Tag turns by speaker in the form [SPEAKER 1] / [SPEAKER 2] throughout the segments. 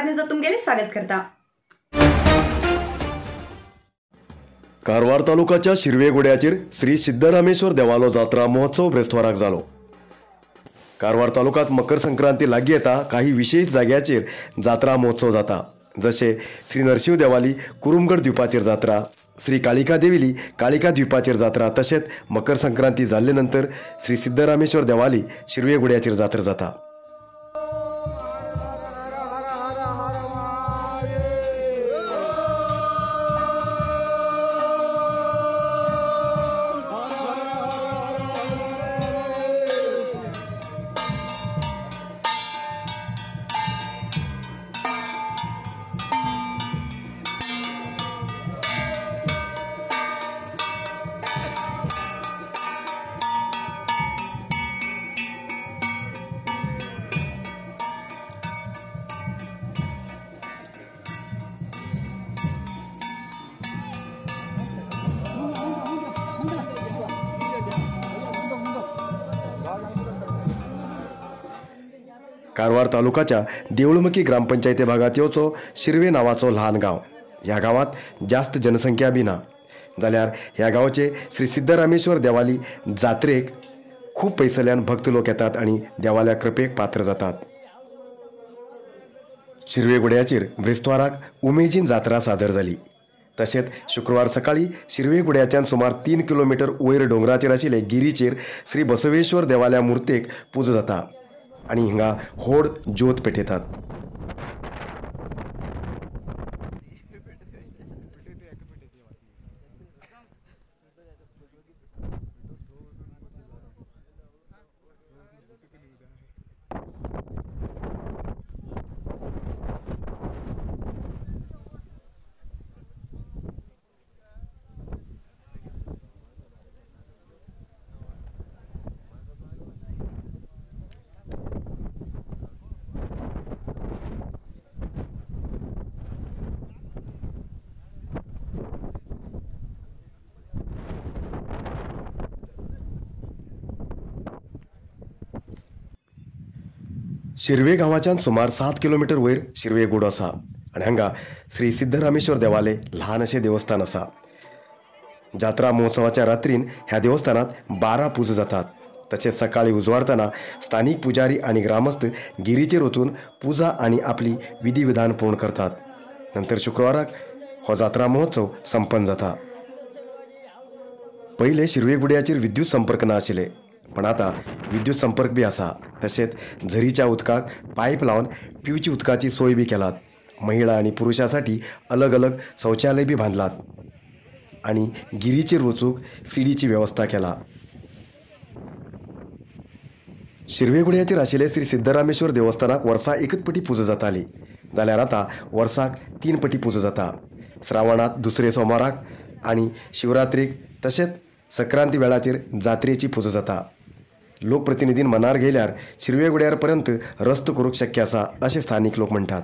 [SPEAKER 1] Car news तुमगेले स्वागत करता।
[SPEAKER 2] कारवार तालुकाच्या शिरवेगुड्याचेर श्री सिद्धरामेश्वर देवालो जात्रा महोत्सव ब्रेस्तवाराक जालो। कारवार तालुकात मकर संक्रांती लागीं येता काही विशेष जाग्याचेर जात्रा महोत्सव जाता, जशे श्री नरसिंह देवाली कुरुमगड द्वीपाचेर जात्रा, श्री कालिका देविली कालिका द्वीपाचेर जात्रा, तशेंच मकर संक्रांती जाल्ले नंतर श्री सिद्धरामेश्वर देवाली शिरवेगुड्याचेर जात्रा जाता। कारवार तालुकाच्या देवळमुखी ग्रामपंचायती भागात येवचो शिरवे नावाचो ल्हान गांव। ह्या गावात जास्त जनसंख्या बी ना, जाल्यार ह्या गांवचे श्री सिद्धरामेश्वर देवाली जात्रेक खूप पयसल्यान भक्त लोक येतात आणि देवाल्या कृपेक पात्र जातात। शिरवेगुड्याचेर ब्रेस्तवाराक उमेजीन जात्रा सादर जाली। तशेंच शुक्रवार सकाळी शिरवेगुड्याच्यान सुमार 3 किलोमीटर वयर डोंगराचेर आशिल्ले गिरीचेर श्री बसवेश्वर देवाल्या मुर्तेक पुजा जाता आणि हिंगा व्हड ज्योत पेटयतात। शिरवे गांवाच्यान सुमार 7 किलोमीटर वयर शिरवेगुडो आसा आणि हांगा श्री सिद्धरामेश्वर देवाले ल्हान अशें देवस्थान आसा। जात्रा महोत्सवाच्या रात्रीन ह्या देवस्थानात 12 पुजा जातात। तशेंच सकाळी उजवाडतना स्थानिक पुजारी आणि ग्रामस्थ गिरीचेर वचून पुजा आणि आपली विधी विधान पूर्ण करतात। नंतर शुक्रवाराक हो जात्रा महोत्सव संपन्न जाता। पहिले शिरवेगुड्याचेर विद्युत संपर्क ना आशिल्ले, पण आता विद्युत संपर्क बी आसा। तशेंच झरीच्या उदकाक पायप लावन पिवची उदकाची सोय बी केलात। महिला आणि पुरुषांसाठी अलग अलग शौचालय बी बांधलात आणि गिरीचेर वचूंक सिडीची व्यवस्था केला। शिरवेगुड्याचेर आशिल्ले श्री सिद्धरामेश्वर देवस्थानाक वर्सा एकच पटी पुजा जाताली, जाल्यार आता वर्साक 3 पटी पुजा जाता। श्रावणात दुसरे सोमाराक आणि शिवरात्रीक तशेंच संक्रांती वेळाचेर जात्रेची पुजा जाता। लोकप्रतिनिधीन मनार घेयल्यार शिरवेगुड्यार पर्यंत रस्तो करूंक शक्य आसा अशें स्थानिक लोक म्हणटात।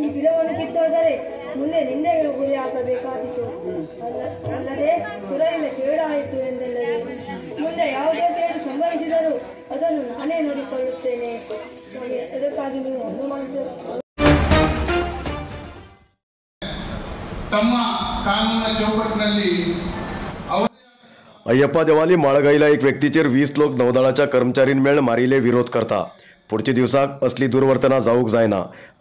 [SPEAKER 1] ಈ ಗಿಡವನ್ನು ಕಿತ್ತೋದರೆ ಮುಂದೆ ನಿಂದೆಗಳು ಗುರಿ ಹಾಕಬೇಕಾಯಿತು. ಅಲ್ಲದೆ ಕುಲದಿಂದ ಕೇಡಾಯಿತು ಎಂದೆಲ್ಲದೆ ಮುಂದೆ ಯಾವುದೇ ಕೇಡು ಸಂಭವಿಸಿದರೂ ಅದನ್ನು ನಾನೇ ನೋಡಿಕೊಳ್ಳುತ್ತೇನೆ. ಅದಕ್ಕಾಗಿ ನೀವು ಅನುಮಾನಿಸ
[SPEAKER 3] ತಮ್ಮ ಕಾನೂನಿನ ಚೌಕಟ್ಟಿನಲ್ಲಿ
[SPEAKER 2] अय्यप्पा देवाली माळगाईला एक व्यक्तीचेर 20 लोक नौदळाच्या कर्मचारींमेळ मारिले विरोध करता पुढच्या दिवसाक असली दुर्वर्तना जावूक जायना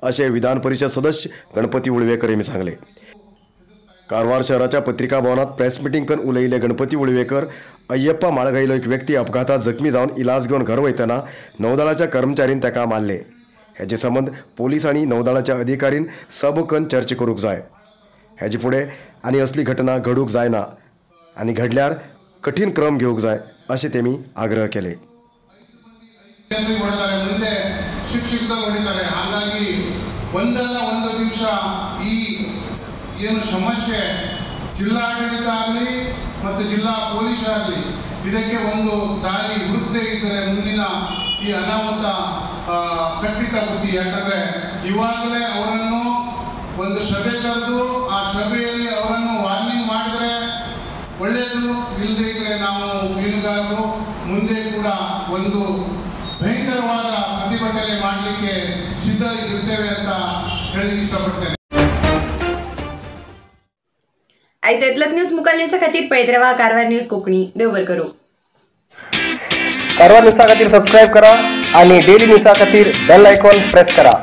[SPEAKER 2] असे विधान परिषद सदस्य गणपती उळवेकर यांनी सांगले. कारवार शहराच्या पत्रिका भवनात प्रेस मिटींग करून उलयिल्ले गणपती उळवेकर अय्यप्पा माळगाईलो एक व्यक्ती अपघातात जखमी जावन इलाज घेवन घर वयतना नौदळाच्या कर्मचारीन ताका मारले. हेचे संबंध पोलीस आणि नौदळाच्या अधिकारीन सबकन चर्चा करूंक जाय. हेजे फुडें आनी असली घटना घडूंक जायना आनी घडल्यार कठीण क्रम घेवंक जाय अशें तेमी ಆಗ್ರಹ केले.
[SPEAKER 3] ಮುಂದೆ ಶಿಕ್ಷಕರು ಹೊಡಿತಾರೆ. ಹಾಗಾಗಿ ಒಂದಲ್ಲ ಒಂದು ದಿವಸ ಈ ಏನು ಸಮಸ್ಯೆ ಜಿಲ್ಲಾಡಳಿತ ಆಗಲಿ ಮತ್ತು ಜಿಲ್ಲಾ ಪೊಲೀಸ್ ಆಗಲಿ ಇದಕ್ಕೆ ಒಂದು ದಾರಿ ಹುಡುಕದೇ ಇದ್ದರೆ ಮುಂದಿನ ಈ ಅನಾಹುತ ಖಂಡಿತ ಬುದ್ಧಿ. ಯಾಕಂದರೆ ಇವಾಗಲೇ ಅವರನ್ನು ಒಂದು ಸಭೆ ಕರೆದು ಆ ಸಭೆಯಲ್ಲಿ ಅವರನ್ನು ವಾರ್ನಿಂಗ್ ಮಾಡಿದರೆ ಒಳ್ಳೆಯದು. ಇಲ್ಲದೇ ಇದ್ದರೆ ನಾವು ಮೀನುಗಾರರು ಮುಂದೆ ಕೂಡ ಒಂದು ಭಯಂಕರವಾದ ಪ್ರತಿಭಟನೆ ಮಾಡಲಿಕ್ಕೆ ಸಿದ್ಧ ಇರ್ತೇವೆ ಅಂತ ಹೇಳಲಿಕ್ಕೆ इष्टಪಡ್ತೇನೆ.
[SPEAKER 4] आयचेतलक न्यूज मुखाल न्यूज खातीर पळयत रावा कारवार न्यूज कोंकणी. देव बरें करूं.
[SPEAKER 5] कारवार न्यूज खातीर सबस्क्राईब करा आणि डेली न्यूज खातीर बेल आयकॉन प्रेस करा.